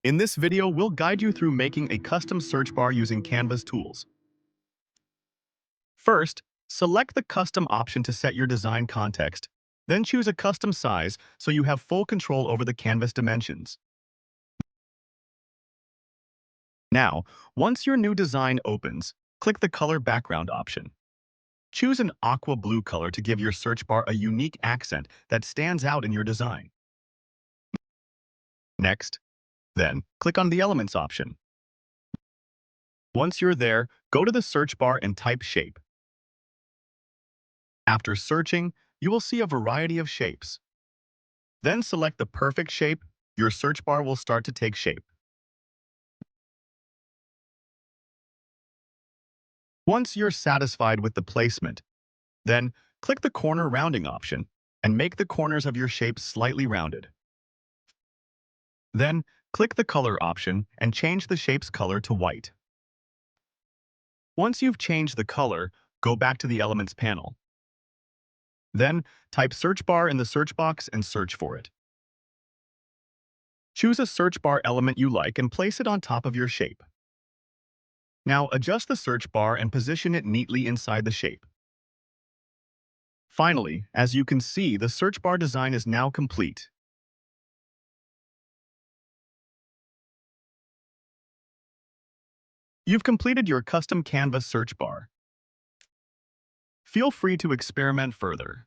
In this video, we'll guide you through making a custom search bar using Canva's tools. First, select the custom option to set your design context. Then choose a custom size so you have full control over the canvas dimensions. Now, once your new design opens, click the color background option. Choose an aqua blue color to give your search bar a unique accent that stands out in your design. Next, click on the Elements option. Once you're there, go to the search bar and type Shape. After searching, you will see a variety of shapes. Then select the perfect shape. Your search bar will start to take shape. Once you're satisfied with the placement, then click the corner rounding option and make the corners of your shape slightly rounded. Then click the color option and change the shape's color to white. Once you've changed the color, go back to the Elements panel. Then type search bar in the search box and search for it. Choose a search bar element you like and place it on top of your shape. Now adjust the search bar and position it neatly inside the shape. Finally, as you can see, the search bar design is now complete. You've completed your custom Canva search bar. Feel free to experiment further.